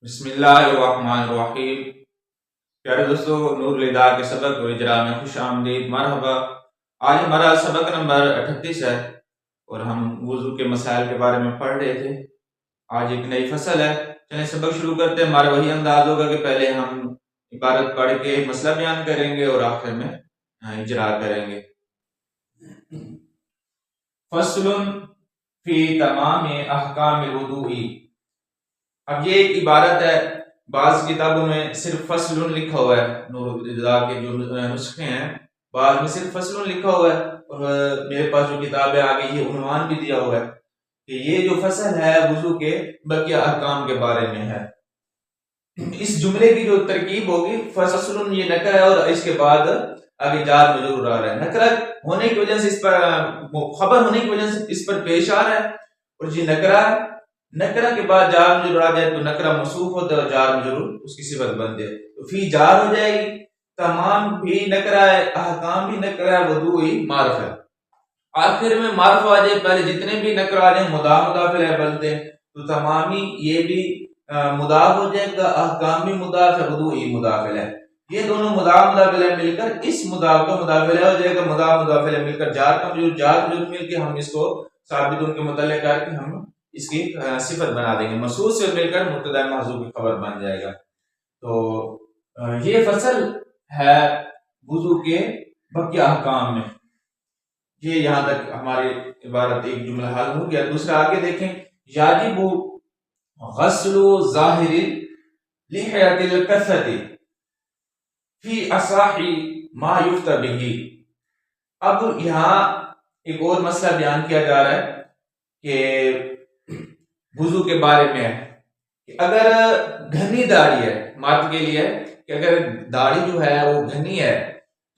بسم اللہ الرحمن الرحیم۔ پیارے دوستو، نور الہدایہ کے سبق و اجرا میں خوش آمدید، مرحبا۔ آج ہمارا سبق نمبر 38 ہے اور ہم وضو کے مسائل کے بارے میں پڑھ رہے تھے۔ آج ایک نئی فصل ہے، چلیں سبق شروع کرتے ہیں۔ ہمارا وہی انداز ہوگا کہ پہلے ہم عبارت پڑھ کے مسئلہ بیان کریں گے اور آخر میں اجرا کریں گے۔ فصل فی تمام احکام الوضوء۔ اب یہ ایک عبارت ہے، بعض کتابوں میں صرف فصل لکھا ہوا ہے، نور الہدایہ کے جو نسخے ہیں بعض میں صرف فصل لکھا ہوا ہے، اور میرے پاس جو کتاب ہے آگے یہ عنوان بھی دیا ہوا ہے کہ یہ جو فصل ہے وضو کے بقیہ احکام کے بارے میں ہے۔ اس جملے کی جو ترکیب ہوگی، فصل یہ نکرہ ہے اور اس کے بعد آگے جار مجرور آ رہا ہے۔ نکرہ ہونے کی وجہ سے اس پر خبر ہونے کی وجہ سے اس پر پیش آ رہا ہے، اور یہ نکرہ ہے۔ نکرہ کے بعد جار مجرور آ جائے تو نکرہ موصوف ہوتا ہے اور جار مجرور اس کی صفت بنتے ہے، تو فی جار ہو جائے گی۔ تمام بھی نکرہ ہے، احکام بھی نکرہ ہے، وضوء معرف ہے۔ آخر میں معرف آ جائے، پہلے جتنے بھی نکرہ آ جائیں مضاف مضاف الیہ بنتے ہیں، تو تمامی یہ بھی مضاف ہو جائے گا، احکام بھی مضاف ہے، وضوء مضاف الیہ۔ یہ دونوں مضاف مضاف الیہ مل کر اس مضاف کا مضاف الیہ ہو جائے گا، مضاف مضاف الیہ مل کر جار کا مجرور، جار مجرور مل کے ہم اس کو ثابت ان کے متعلق کر کے ہم اس کی صفت بنا دیں گے، مسعود سے مل کر مبتدا محذوف کی خبر بن جائے گا۔ تو یہ فصل ہے وضو کے بقیہ احکام میں۔ یہ یہاں تک ہماری عبارت ایک جملہ حل ہو گیا۔ دوسرا آگے دیکھیں، یاجب غسل ظاہر لحیۃ الکثۃ فی اصح ما یفتى به۔ اب یہاں ایک اور مسئلہ بیان کیا جا رہا ہے کہ وضو کے بارے میں ہے کہ اگر گھنی داڑھی ہے، مرد کے لیے کہ اگر داڑھی جو ہے وہ گھنی ہے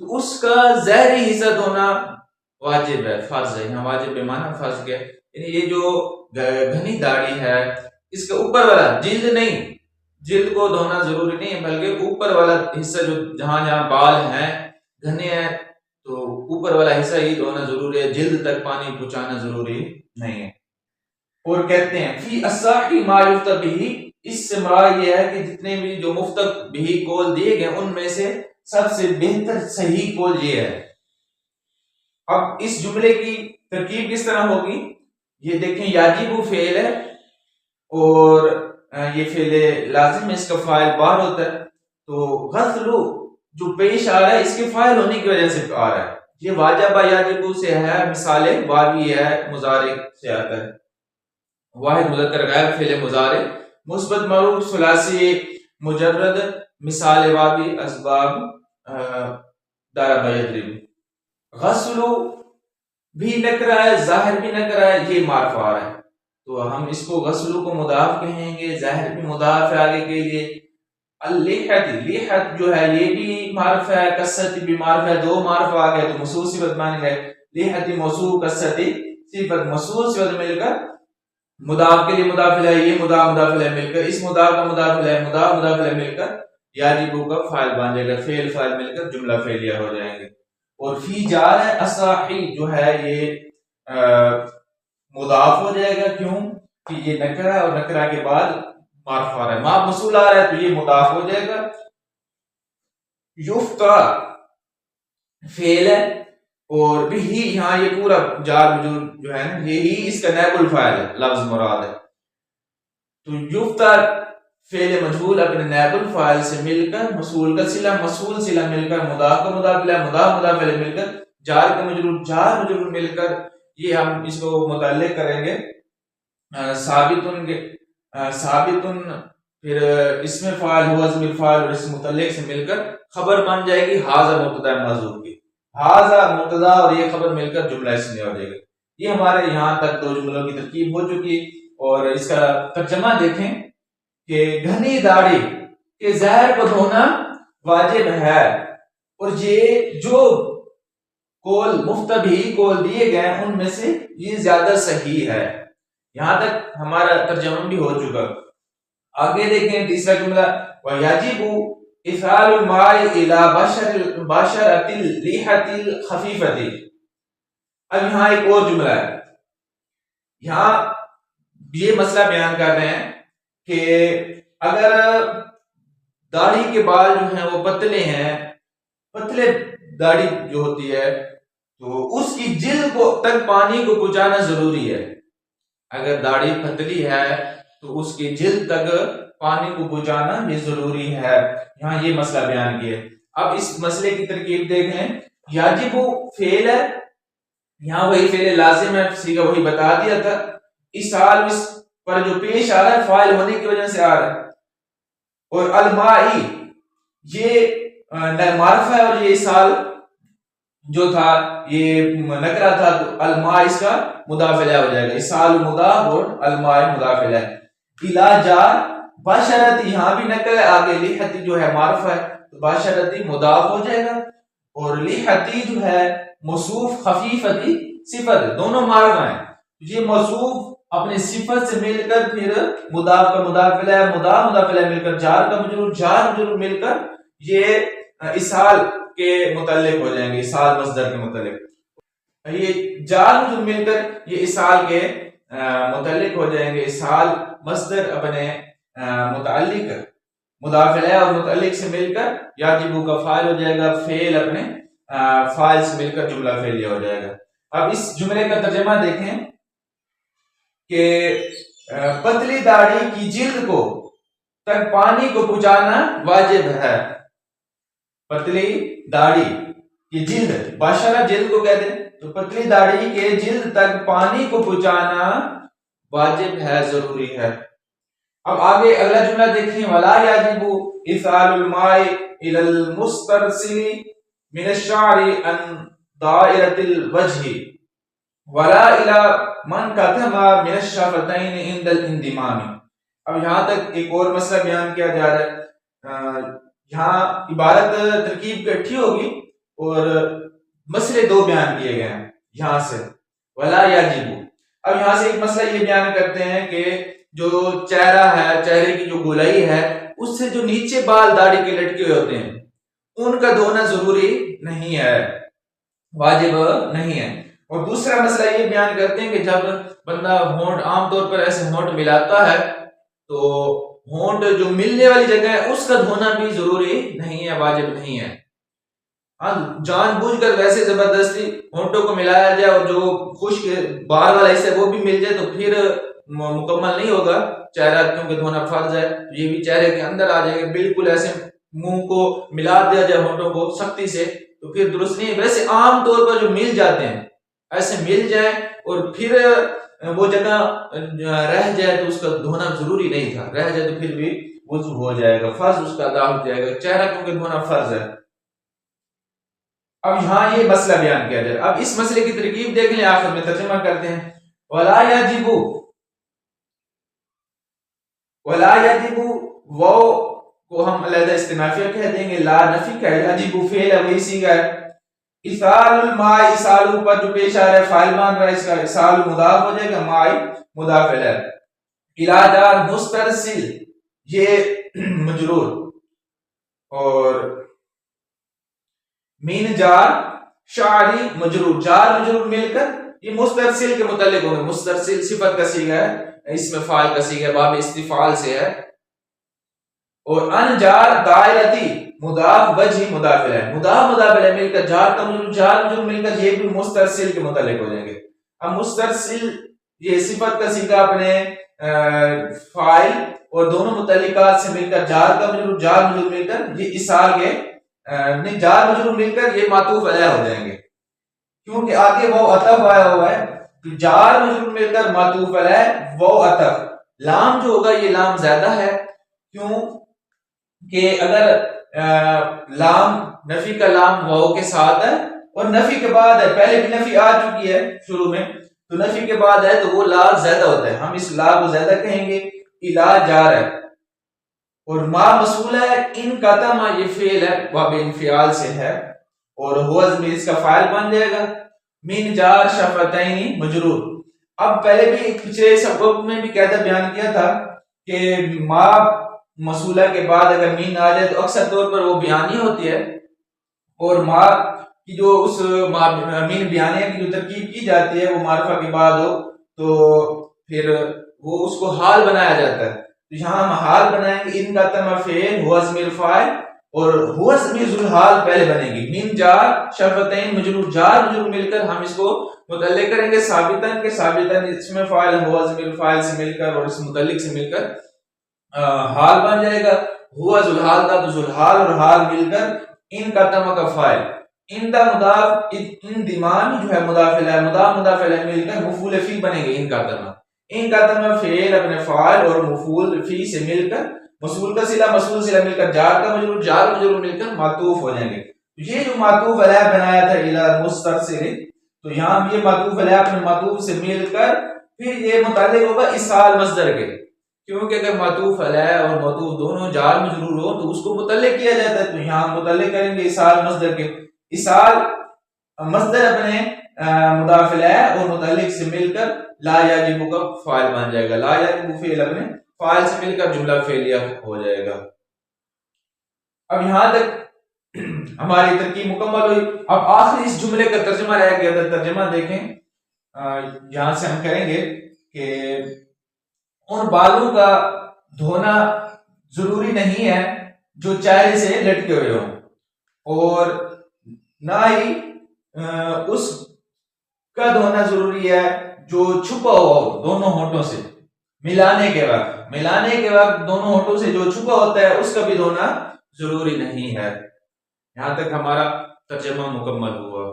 تو اس کا ظاہری حصہ دھونا واجب ہے، فرض ہے۔ یہاں واجب بے معنی فرض کے، یعنی یہ جو گھنی داڑھی ہے اس کا اوپر والا جلد نہیں، جلد کو دھونا ضروری نہیں ہے، بلکہ اوپر والا حصہ جو جہاں جہاں بال ہیں گھنے ہیں تو اوپر والا حصہ ہی دھونا ضروری ہے، جلد تک پانی پہنچانا ضروری نہیں ہے۔ اور کہتے ہیں فی اصح ما یفتى به، اس سے مراد یہ ہے کہ جتنے بھی جو مفتق به قول دیے گئے ان میں سے سب سے بہتر صحیح قول یہ ہے۔ اب اس جملے کی ترکیب کس طرح ہوگی، یہ دیکھیں، یاجب فعل ہے اور یہ فعل لازم ہے، اس کا فاعل باہر ہوتا ہے، تو غسل جو پیش آ رہا ہے اس کے فاعل ہونے کی وجہ سے آ رہا ہے، یہ واجب یاجب سے ہے، مثال واوی ہے، مضارع سے آتا ہے، واحد مذکر غائب فعل مضارع، مثبت معروف ثلاثی مجرد، مثال واوی اسباب ضرب یضرب۔ غسل بھی نکرہ ہے، ظاہر بھی نکرہ ہے، یہ معرف آ رہا ہے، تو ہم اس کو غسل کو مضاف کہیں گے، ظاہر بھی مضاف ہے آگے کے لیے۔ اللحیۃ، لحیۃ جو ہے یہ بھی معرف ہے، کثرت بھی معرف ہے، دو معرف آ گئے تو موصول صفت بن گئے، لحیۃ موصول، کثرت صفت، موصول صفت مل کر مضاف کے لیے مضاف الیہ، یہ مضاف مضاف الیہ مل کر اس مضاف کا مضاف الیہ، مضاف مضاف الیہ مل کر یاجب کا فاعل بن جائے گا، فعل فاعل مل کر جملہ فعلیہ ہو جائیں گے۔ اور فی جار ہے، اصحی جو ہے یہ مضاف ہو جائے گا، کیوں کہ یہ نکرہ ہے اور نکرہ کے بعد معرف آ رہا ہے، معرف موصول آ رہا ہے تو یہ مضاف ہو جائے گا۔ یفتى فعل ہے اور بھی یہاں یہ پورا جار مجرور جو ہے نا یہی اس کا نائب الفاعل ہے، لفظ مراد ہے، تو یفتى فعل مجہول اپنے نائب الفاعل سے مل کر مفعول کا صلہ، مفعول صلہ مل کر مضاف کا مضاف الیہ، مضاف مضاف الیہ مل کر جار کا مجرور، جار مجرور مل کر یہ ہم اس کو متعلق کریں گے ثابتن کے، ثابتن پھر اسم فاعل ہوا ضمیر فاعل اور اس متعلق سے مل کر خبر بن جائے گی ھذا مبتدا محذوف کی، ھذا مبتدا اور یہ خبر مل کر جملہ اسمیہ ہو جائے گا۔ یہ ہمارے یہاں تک دو جملوں کی ترکیب ہو چکی، اور اس کا ترجمہ دیکھیں کہ گھنی داڑھی کے ظاہر کو دھونا واجب ہے، اور یہ جو قول مفتبی قول دیے گئے ان میں سے یہ زیادہ صحیح ہے۔ یہاں تک ہمارا ترجمہ بھی ہو چکا۔ آگے دیکھیں تیسرا جملہ، وَيَجِبُ إِثْعَالُ الْمَاءِ إِلَى بَشَرَةِ الرِّيحَةِ الْخَفِيفَةِ۔ اب یہاں ایک اور جملہ ہے، یہاں یہ مسئلہ بیان کر رہے ہیں کہ اگر داڑھی کے بال جو ہیں وہ پتلے ہیں، پتلے داڑھی جو ہوتی ہے تو اس کی جلد کو تک پانی کو پہنچانا ضروری ہے. اگر داڑھی پتلی ہے تو اس کی جلد تک پانی کو پہنچانا بھی ضروری ہے. یہاں یہ مسئلہ بیان کیا. اب اس مسئلے کی ترکیب دیکھیں. یاجب فعل ہے، یہاں وہی فعل لازم ہے، صیغہ وہی بتا دیا تھا. اس حال پر جو پیش آ رہا ہے فاعل ہونے کی وجہ سے آ رہا ہے. اور المائی یہ معرفہ ہے، اور یہ سال جو تھا یہ نکرہ تھا، تو الماء اس کا مضاف الیہ ہو جائے گا. اسال مضاف اور الماء مضاف الیہ. الا جار باشرتی، یہاں بھی نکرہ ہے، آگے لحتی جو ہے معرفہ ہے تو باشرتی مضاف ہو جائے گا. اور لحتی جو ہے موصوف خفیفتی صفت، دونوں معرفہ ہیں. یہ موصوف اپنے صفت سے مل کر پھر مضاف کا مضاف الیہ، مضاف الیہ مل کر جار کا مجرور، جار مجرور مل کر یہ اسال کے متعلق ہو جائیں گے، اسال مصدر کے متعلق. یہ جار مجرور مل کر یہ اسال کے متعلق ہو جائیں گے. اسال مصدر اپنے متعلق مضاف الیہ اور متعلق سے مل کر یاجب کا فاعل ہو جائے گا، فعل اپنے فاعل سے مل کر جملہ فعلیہ ہو جائے گا. اب اس جملے کا ترجمہ دیکھیں کہ پتلی داڑھی کی جلد کو تک پانی کو پہنچانا واجب ہے. پتلی داڑھی کی جلد، باشرہ جلد کو کہتے ہیں، تو پتلی داڑھی کے جلد تک پانی کو پہنچانا واجب ہے، ضروری ہے. اب آگے اگلا جملہ دیکھیں. ولا یجب اثال الماء الى المسترسل من الشعر عن دائرة الوجه ولا الى من كتم من الشفتين عند الاندمام. اب یہاں تک ایک اور مسئلہ بیان کیا جا رہا ہے. یہاں عبارت ترکیب اکٹھی ہوگی اور مسئلے دو بیان کیے گئے ہیں یہاں سے. ولا یجب، اب یہاں سے ایک مسئلہ یہ بیان کرتے ہیں کہ جو چہرہ ہے، چہرے کی جو گولائی ہے، اس سے جو نیچے بال داڑھی کے لٹکے ہوئے ہوتے ہیں ان کا دھونا ضروری نہیں ہے، واجب نہیں ہے. اور دوسرا مسئلہ یہ بیان کرتے ہیں کہ جب بندہ ہونٹ، عام طور پر ایسے ہونٹ ملاتا ہے تو ہونٹ جو ملنے والی جگہ ہے اس کا دھونا بھی ضروری نہیں ہے، واجب نہیں ہے. جان بوجھ کر ویسے زبردستی ہونٹوں کو ملایا جائے اور جو خشک بال والا حصہ وہ بھی مل جائے تو پھر مکمل نہیں ہوگا چہرہ، کیونکہ دھونا فرض ہے. یہ بھی چہرے کے اندر آ جائے گا. بالکل ایسے منہ کو ملا دیا جائے ہونٹوں کو سختی سے تو پھر درست نہیں. ویسے عام طور پر جو مل جاتے ہیں ایسے مل جائیں اور پھر وہ جگہ رہ جائے تو اس کا دھونا ضروری نہیں تھا، رہ جائے تو پھر بھی وضو ہو جائے گا، فرض اس کا ادا ہو جائے گا. چہرہ کیونکہ دھونا فرض ہے. اب یہاں یہ مسئلہ بیان کیا جائے. اب اس مسئلے کی ترکیب دیکھ لیں، آخر میں ترجمہ کرتے ہیں. ولا یجب، ولا یجب وہ کو ہم علیحدہ استنافیہ کہہ دیں گے، لا نفی کا. یجب فعل ہے، وہی صیغہ ہے. اثال الماء، اثال پر جو پیش آ رہا ہے فاعل مان رہا ہے، اس کا اثال مضاف ہو جائے گا، ماء مضاف الیہ. الا جار مسترسل یہ مجرور، اور مین جار شعری مجرور، جار مجرور مل کر یہ مسترسل کے متعلق ہوگا. مسترسل صفت کا صیغہ ہے، اس میں فاعل کا صیغہ باب استفعال سے ہے. اور ان جار دائرتی مضاف وجہ مضاف الیہ، مضاف الیہ مل کر جار کا مجرور، جار مجرور مل کر یہ بھی مسترسل کے متعلق ہو جائیں گے. اب مسترسل یہ صفت کا صیغہ اپنے فاعل اور دونوں متعلقات سے مل کر جار کا مجرور، جار مجرور مل کر یہ اصال کے جار مجرور مل کر یہ معطوف علیہ ہو جائیں گے، کیونکہ آگے وہ عطف آیا ہوا ہے. جار مجرور مل کر معطوف علیہ وہ عطف. لام جو ہوگا یہ لام زیادہ ہے، کیوں کہ اگر لام نفی کا لام واو کے ساتھ ہے اور نفی کے بعد ہے، پہلے بھی نفی آ چکی ہے شروع میں تو نفی کے بعد ہے تو وہ لا زیادہ ہوتا ہے، ہم اس لا کو زیادہ کہیں گے. الا جار ہے اور ما مسئول ہے، ان قطع یہ فعل ہے باب انفعال سے ہے اور ہوا ضمیر اس کا فاعل بن جائے گا. من جار شفتین مجرور. اب پہلے بھی پچھلے سبق میں بھی قاعدہ بیان کیا تھا کہ ما مسئولہ کے بعد اگر مین آ جائے تو اکثر طور پر وہ بیانی ہوتی ہے، اور ما کی جو اس مین بیانیہ کی جو ترکیب کی جاتی ہے وہ معرفہ کے بعد ہو تو پھر وہ اس کو حال بنایا جاتا ہے. تو یہاں ہم حال بنائیں گے، ان کا تمام فعل ہوا ضمیر فاعل اور ہوا ضمیر ذوالحال پہلے بنے گی، من جار شفتین مجرور، جار مجرور مل کر ہم اس کو متعلق کریں گے ثابتن کے، ثابتن اس میں فاعل ہوا ضمیر فاعل سے مل کر اور اس متعلق سے مل کر حال بن جائے گا، ہوا ذوالحال کا تو ذوالحال اور حال مل کر ان کا تمام کا فاعل، ان دا مضاف، ان دیمان جو ہے مضاف الیہ، مضاف الیہ مل کر مفعول فی بنے گے، ان کا تمام، ان کا تمام فعل اپنے فاعل اور مفعول فی سے مل کر مصول کا صلہ، مصول صلہ مل کر جار کا مجرور، جار مجرور مل کر معطوف ہو جائیں گے۔ یہ جو معطوف علیہ بنایا تھا الی مسترسل، تو یہاں یہ معطوف علیہ اپنے معطوف سے مل کر پھر یہ متعلق ہوگا اصحال مصدر کے، کیونکہ اگر معطوف علیہ اور معطوف دونوں جار مجرور ہو تو اس کو متعلق کیا جاتا ہے، تو یہاں متعلق کریں گے اصحال مصدر کے، اصحال مصدر اپنے مضاف الیہ اور متعلق سے مل کر لا یجب کا فاعل بن جائے گا، لا یجب فعل اپنے فاعل سے مل کر جملہ فعلیہ ہو جائے گا۔ اب یہاں تک ہماری ترکیب مکمل ہوئی، اب آخری اس جملے کا ترجمہ رہ گیا تھا، ترجمہ دیکھیں یہاں سے ہم کریں گے کہ ان بالوں کا دھونا ضروری نہیں ہے جو چہرے سے لٹکے ہوئے ہوں، اور نہ ہی اس کا دھونا ضروری ہے جو چھپا ہوا ہو دونوں ہونٹوں سے، ملانے کے وقت دونوں ہونٹوں سے جو چھپا ہوتا ہے اس کا بھی دھونا ضروری نہیں ہے۔ یہاں تک ہمارا ترجمہ مکمل ہوا۔